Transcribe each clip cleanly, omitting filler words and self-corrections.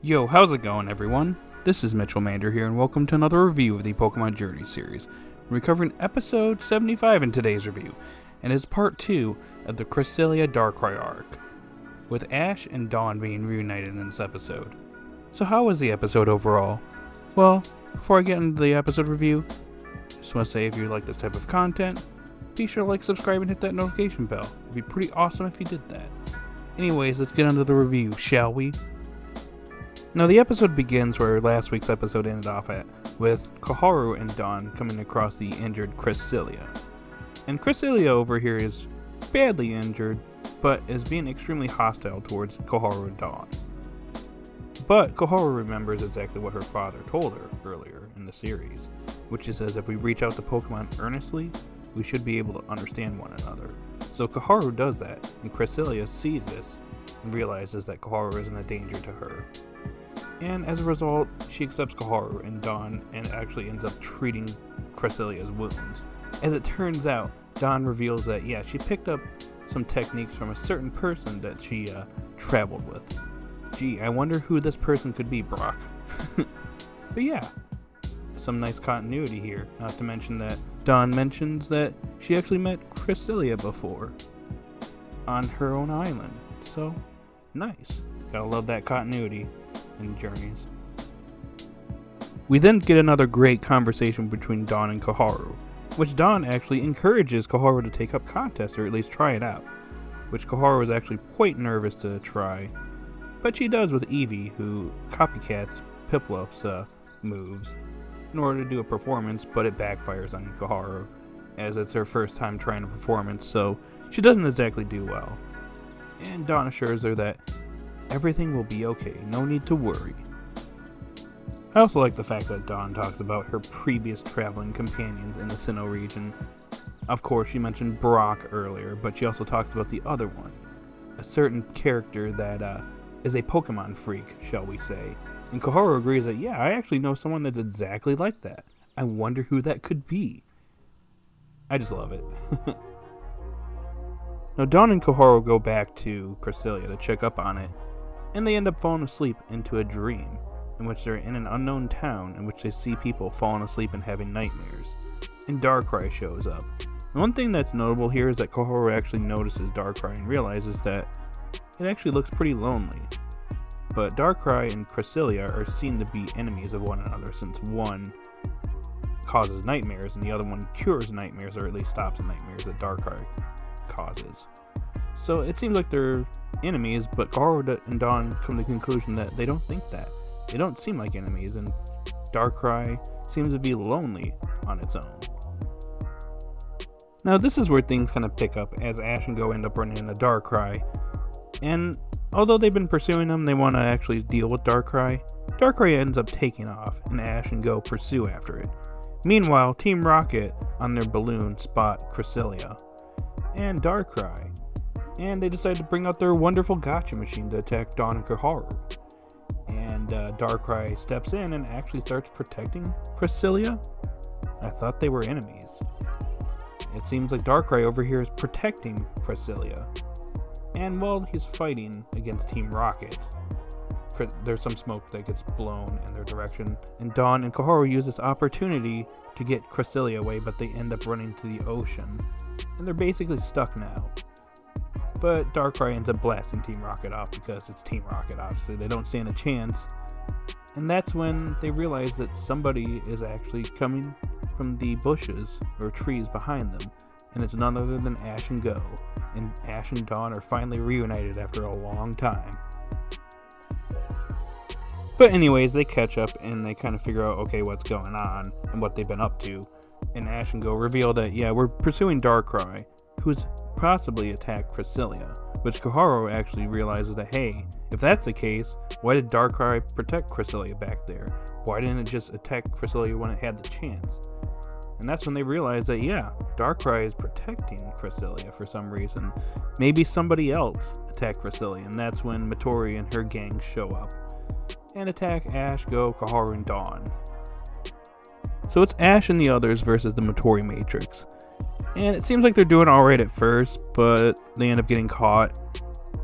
Yo, how's it going, everyone? This is Mitchell Mander here, and welcome to another review of the Pokemon Journey series. We're covering episode 75 in today's review, and it's part 2 of the Cresselia Darkrai arc, with Ash and Dawn being reunited in this episode. So how was the episode overall? Well, before I get into the episode review, just want to say if you like this type of content, be sure to like, subscribe, and hit that notification bell. It'd be pretty awesome if you did that. Anyways, let's get into the review, shall we? Now, the episode begins where last week's episode ended off at, with Koharu and Dawn coming across the injured Cresselia. And Cresselia over here is badly injured, but is being extremely hostile towards Koharu and Dawn. But Koharu remembers exactly what her father told her earlier in the series, which is says if we reach out to Pokemon earnestly, we should be able to understand one another. So Koharu does that, and Cresselia sees this and realizes that Koharu isn't a danger to her. And as a result, she accepts Koharu and Dawn and actually ends up treating Cresselia's wounds. As it turns out, Dawn reveals that, she picked up some techniques from a certain person that she traveled with. Gee, I wonder who this person could be, Brock. But yeah, some nice continuity here. Not to mention that Dawn mentions that she actually met Cresselia before on her own island. So, nice. Gotta love that continuity in Journeys. We then get another great conversation between Dawn and Koharu, which Dawn actually encourages Koharu to take up contests or at least try it out, which Koharu is actually quite nervous to try, but she does with Eevee, who copycats Piplup's moves in order to do a performance, but it backfires on Koharu as it's her first time trying a performance, so she doesn't exactly do well. And Dawn assures her that everything will be okay, no need to worry. I also like the fact that Dawn talks about her previous traveling companions in the Sinnoh region. Of course, she mentioned Brock earlier, but she also talks about the other one, a certain character that is a Pokemon freak, shall we say. And Koharu agrees that, I actually know someone that's exactly like that. I wonder who that could be. I just love it. Now, Dawn and Koharu go back to Cresselia to check up on it, and they end up falling asleep into a dream, in which they're in an unknown town in which they see people falling asleep and having nightmares. And Darkrai shows up. And one thing that's notable here is that Koharu actually notices Darkrai and realizes that it actually looks pretty lonely. But Darkrai and Cresselia are seen to be enemies of one another, since one causes nightmares and the other one cures nightmares, or at least stops the nightmares that Darkrai causes. So it seems like they're enemies, but Koharu and Dawn come to the conclusion that they don't think that. They don't seem like enemies, and Darkrai seems to be lonely on its own. Now this is where things kind of pick up, as Ash and Go end up running into Darkrai, and although they've been pursuing them, they want to actually deal with Darkrai. Darkrai ends up taking off, and Ash and Go pursue after it. Meanwhile, Team Rocket on their balloon spot Cresselia and Darkrai, and they decide to bring out their wonderful gotcha machine to attack Dawn and Koharu. And Darkrai steps in and actually starts protecting Cresselia. I thought they were enemies. It seems like Darkrai over here is protecting Cresselia. And while he's fighting against Team Rocket, there's some smoke that gets blown in their direction, and Dawn and Koharu use this opportunity to get Cresselia away, but they end up running to the ocean, and they're basically stuck now. But Darkrai ends up blasting Team Rocket off because it's Team Rocket, obviously. They don't stand a chance. And that's when they realize that somebody is actually coming from the bushes or trees behind them. And it's none other than Ash and Go. And Ash and Dawn are finally reunited after a long time. But anyways, they catch up and they kind of figure out, okay, what's going on and what they've been up to. And Ash and Go reveal that, we're pursuing Darkrai, who's possibly attacked Cresselia, which Koharu actually realizes that, hey, if that's the case, why did Darkrai protect Cresselia back there? Why didn't it just attack Cresselia when it had the chance? And that's when they realize that, Darkrai is protecting Cresselia for some reason. Maybe somebody else attacked Cresselia, and that's when Matori and her gang show up and attack Ash, Go, Koharu, and Dawn. So it's Ash and the others versus the Matori Matrix. And it seems like they're doing alright at first, but they end up getting caught.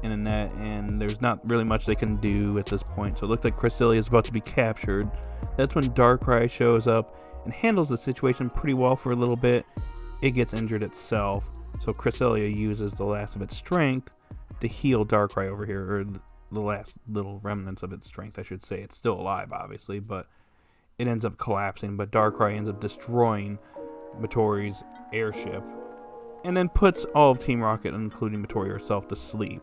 and there's not really much they can do at this point. So it looks like Cresselia is about to be captured. That's when Darkrai shows up and handles the situation pretty well for a little bit. It gets injured itself, so Cresselia uses the last of its strength to heal Darkrai over here, or the last little remnants of its strength, I should say. It's still alive, obviously, but it ends up collapsing. But Darkrai ends up destroying Matori's airship, and then puts all of Team Rocket, including Matori herself, to sleep.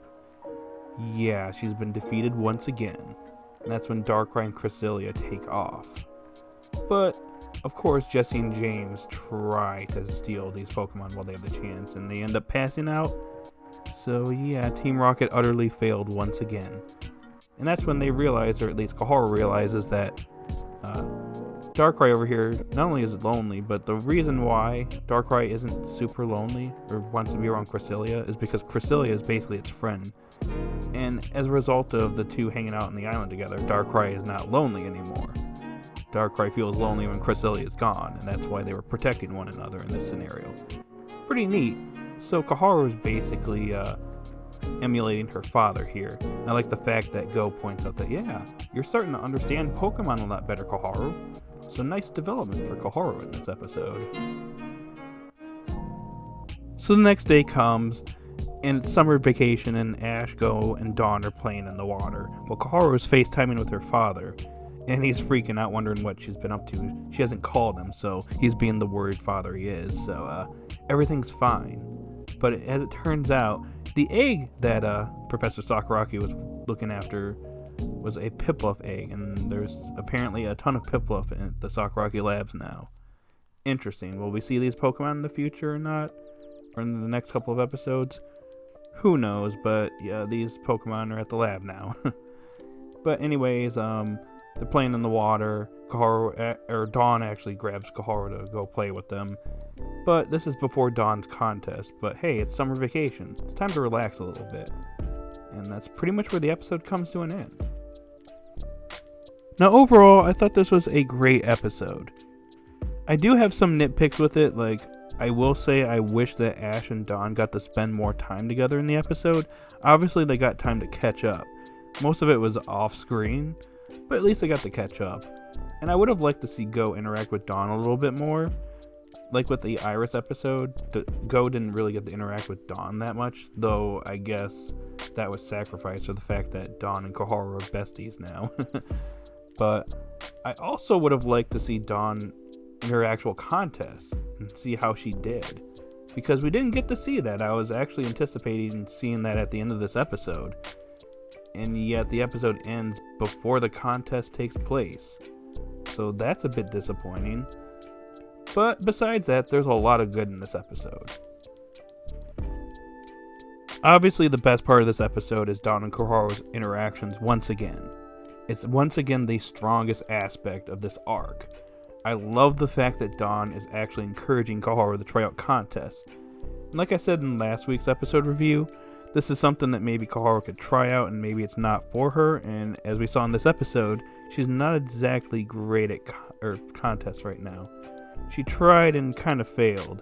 Yeah, she's been defeated once again. And that's when Darkrai and Cresselia take off. But, of course, Jesse and James try to steal these Pokemon while they have the chance, and they end up passing out. So yeah, Team Rocket utterly failed once again. And that's when they realize, or at least Koharu realizes, that Darkrai over here not only is lonely, but the reason why Darkrai isn't super lonely or wants to be around Cresselia is because Cresselia is basically its friend. And as a result of the two hanging out on the island together, Darkrai is not lonely anymore. Darkrai feels lonely when Cresselia is gone, and that's why they were protecting one another in this scenario. Pretty neat. So Koharu is basically emulating her father here. And I like the fact that Go points out that, yeah, you're starting to understand Pokemon a lot better, Koharu. So nice development for Koharu in this episode. So the next day comes, and it's summer vacation, and Ash, Go, and Dawn are playing in the water, while Koharu is FaceTiming with her father, and he's freaking out, wondering what she's been up to. She hasn't called him, so he's being the worried father he is, so everything's fine. But as it turns out, the egg that Professor Sakuragi was looking after was a Piplup egg, and there's apparently a ton of Piplup in the Sakuragi labs now. Interesting. Will we see these Pokemon in the future or not? Or in the next couple of episodes? Who knows, but yeah, these Pokemon are at the lab now. But anyways, they're playing in the water. Dawn actually grabs Koharu to go play with them. But this is before Dawn's contest. But hey, it's summer vacation. It's time to relax a little bit. And that's pretty much where the episode comes to an end. Now overall, I thought this was a great episode. I do have some nitpicks with it, like, I will say I wish that Ash and Dawn got to spend more time together in the episode. Obviously they got time to catch up. Most of it was off screen, but at least they got to catch up. And I would have liked to see Go interact with Dawn a little bit more. Like with the Iris episode, Go didn't really get to interact with Dawn that much, though I guess that was sacrificed for the fact that Dawn and Koharu are besties now. But I also would have liked to see Dawn in her actual contest and see how she did, because we didn't get to see that. I was actually anticipating seeing that at the end of this episode, and yet the episode ends before the contest takes place, so that's a bit disappointing. But besides that, there's a lot of good in this episode. Obviously the best part of this episode is Dawn and Koharu's interactions once again. It's once again the strongest aspect of this arc. I love the fact that Dawn is actually encouraging Koharu to try out contests. And like I said in last week's episode review, this is something that maybe Koharu could try out and maybe it's not for her, and as we saw in this episode, she's not exactly great at contests right now. She tried and kind of failed.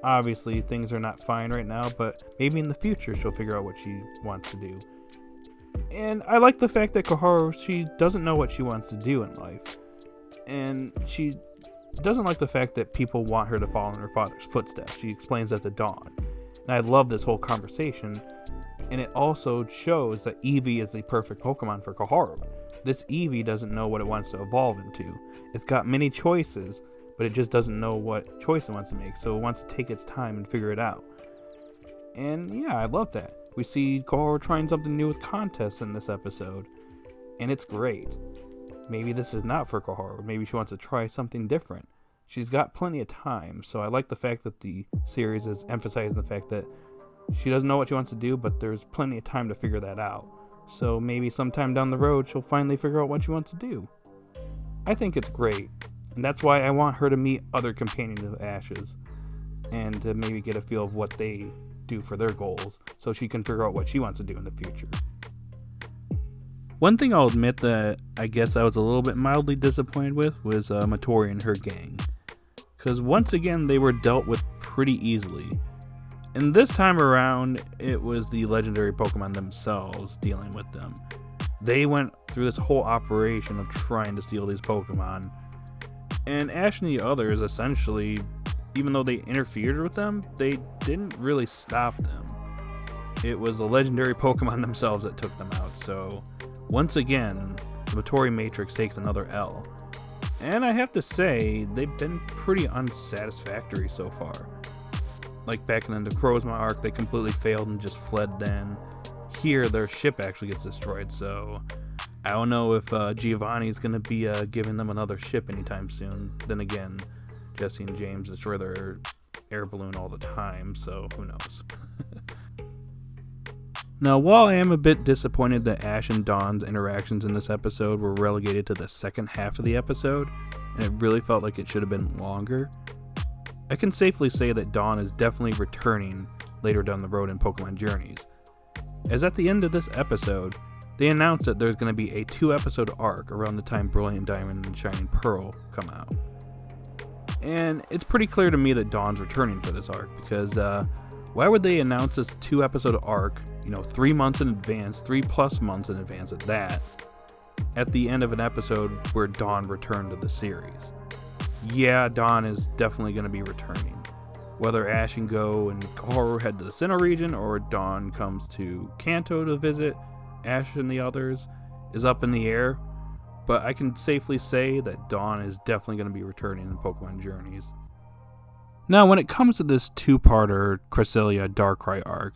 Obviously things are not fine right now, but maybe in the future she'll figure out what she wants to do. And I like the fact that Koharu, she doesn't know what she wants to do in life. And she doesn't like the fact that people want her to follow in her father's footsteps. She explains that to Dawn. And I love this whole conversation. And it also shows that Eevee is the perfect Pokemon for Koharu. This Eevee doesn't know what it wants to evolve into. It's got many choices, but it just doesn't know what choice it wants to make. So it wants to take its time and figure it out. And yeah, I love that. We see Koharu trying something new with contests in this episode. And it's great. Maybe this is not for Koharu. Maybe she wants to try something different. She's got plenty of time, so I like the fact that the series is emphasizing the fact that she doesn't know what she wants to do, but there's plenty of time to figure that out. So maybe sometime down the road, she'll finally figure out what she wants to do. I think it's great, and that's why I want her to meet other companions of Ash's, and to maybe get a feel of what they do for their goals, so she can figure out what she wants to do in the future. One thing I'll admit that I guess I was a little bit mildly disappointed with was Matori and her gang. Because once again, they were dealt with pretty easily. And this time around, it was the legendary Pokemon themselves dealing with them. They went through this whole operation of trying to steal these Pokemon. And Ash and the others, essentially, even though they interfered with them, they didn't really stop them. It was the legendary Pokemon themselves that took them out. So, once again, the Matori Matrix takes another L. And I have to say, they've been pretty unsatisfactory so far. Like back in the Necrozma arc, they completely failed and just fled then. Here, their ship actually gets destroyed, so I don't know if Giovanni's going to be giving them another ship anytime soon. Then again, Jesse and James destroy their air balloon all the time, so who knows. Now, while I am a bit disappointed that Ash and Dawn's interactions in this episode were relegated to the second half of the episode, and it really felt like it should have been longer, I can safely say that Dawn is definitely returning later down the road in Pokemon Journeys. As at the end of this episode, they announced that there's going to be a 2-episode arc around the time Brilliant Diamond and Shining Pearl come out. And it's pretty clear to me that Dawn's returning for this arc, because why would they announce this 2-episode arc, 3 months in advance, 3+ months in advance at that, at the end of an episode where Dawn returned to the series? Yeah, Dawn is definitely going to be returning. Whether Ash and Go and Koharu head to the Sinnoh region, or Dawn comes to Kanto to visit Ash and the others, is up in the air, but I can safely say that Dawn is definitely going to be returning in Pokemon Journeys. Now, when it comes to this 2-parter Cresselia Darkrai arc,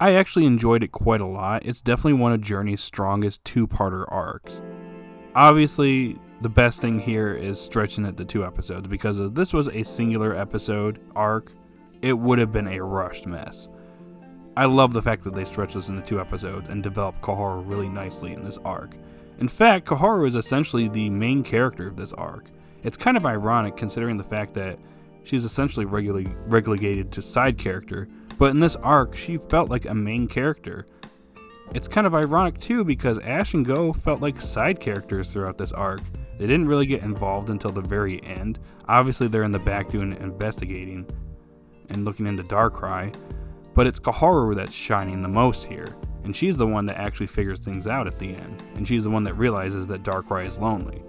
I actually enjoyed it quite a lot. It's definitely one of Journey's strongest 2-parter arcs. Obviously, the best thing here is stretching it to 2 episodes, because if this was a singular episode arc, it would have been a rushed mess. I love the fact that they stretched this into 2 episodes and developed Koharu really nicely in this arc. In fact, Koharu is essentially the main character of this arc. It's kind of ironic considering the fact that she's essentially relegated to side character, but in this arc, she felt like a main character. It's kind of ironic too, because Ash and Go felt like side characters throughout this arc. They didn't really get involved until the very end. Obviously, they're in the back doing investigating and looking into Darkrai, but it's Koharu that's shining the most here, and she's the one that actually figures things out at the end, and she's the one that realizes that Darkrai is lonely,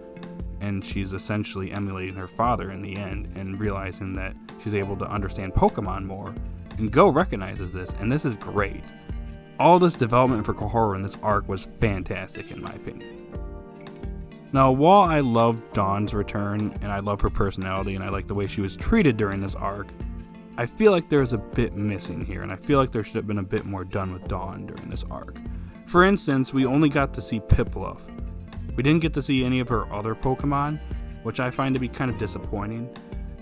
and she's essentially emulating her father in the end and realizing that she's able to understand Pokemon more, and Go recognizes this, and this is great. All this development for Koharu in this arc was fantastic in my opinion. Now, while I love Dawn's return, and I love her personality, and I like the way she was treated during this arc, I feel like there's a bit missing here, and I feel like there should have been a bit more done with Dawn during this arc. For instance, we only got to see Piplup. We didn't get to see any of her other Pokemon, which I find to be kind of disappointing.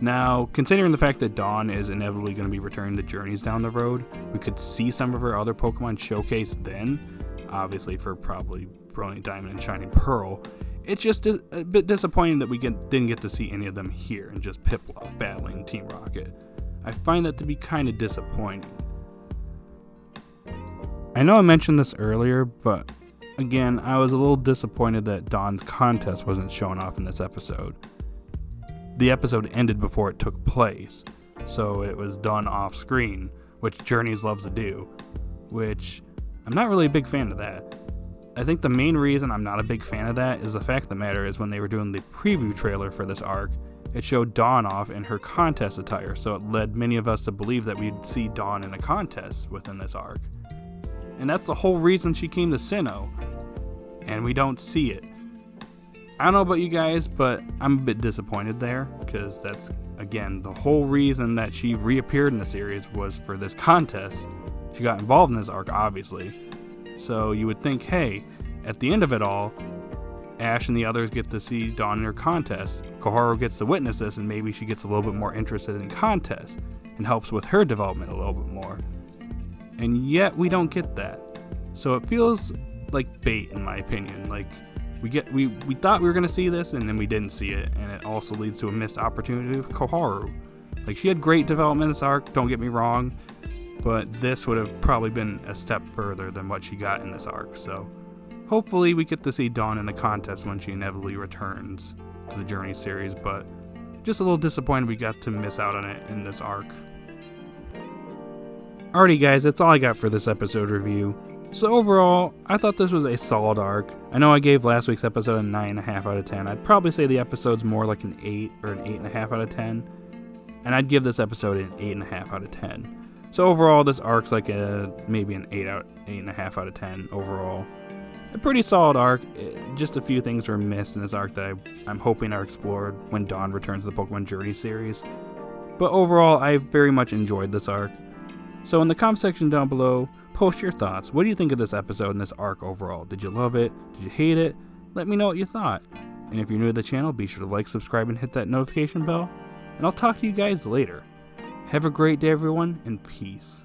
Now, considering the fact that Dawn is inevitably going to be returning to Journeys down the road, we could see some of her other Pokemon showcased then, obviously for probably Brilliant Diamond and Shining Pearl. It's just a bit disappointing that we didn't get to see any of them here, and just Piplup battling Team Rocket. I find that to be kind of disappointing. I know I mentioned this earlier, but again, I was a little disappointed that Dawn's contest wasn't shown off in this episode. The episode ended before it took place, so it was done off screen, which Journeys loves to do, which I'm not really a big fan of that. I think the main reason I'm not a big fan of that is the fact of the matter is when they were doing the preview trailer for this arc, it showed Dawn off in her contest attire, so it led many of us to believe that we'd see Dawn in a contest within this arc. And that's the whole reason she came to Sinnoh, and we don't see it. I don't know about you guys, but I'm a bit disappointed there, because that's, again, the whole reason that she reappeared in the series was for this contest. She got involved in this arc, obviously. So you would think, hey, at the end of it all, Ash and the others get to see Dawn in her contest. Koharu gets to witness this, and maybe she gets a little bit more interested in contests and helps with her development a little bit more. And yet we don't get that. So it feels like bait, in my opinion. Like we thought we were going to see this, and then we didn't see it, and it also leads to a missed opportunity with Koharu. Like, she had great development in this arc, don't get me wrong, but this would have probably been a step further than what she got in this arc. So hopefully we get to see Dawn in the contest when she inevitably returns to the Journey series, but just a little disappointed we got to miss out on it in this arc. Alrighty guys, that's all I got for this episode review. So overall, I thought this was a solid arc. I know I gave last week's episode a 9.5 out of 10. I'd probably say the episode's more like an 8 or an 8.5 out of 10. And I'd give this episode an 8.5 out of 10. So overall, this arc's like maybe an 8.5 out of 10 overall. A pretty solid arc. Just a few things were missed in this arc that I'm hoping are explored when Dawn returns to the Pokemon Journey series. But overall, I very much enjoyed this arc. So in the comment section down below, post your thoughts. What do you think of this episode and this arc overall? Did you love it? Did you hate it? Let me know what you thought. And if you're new to the channel, be sure to like, subscribe, and hit that notification bell. And I'll talk to you guys later. Have a great day, everyone, and peace.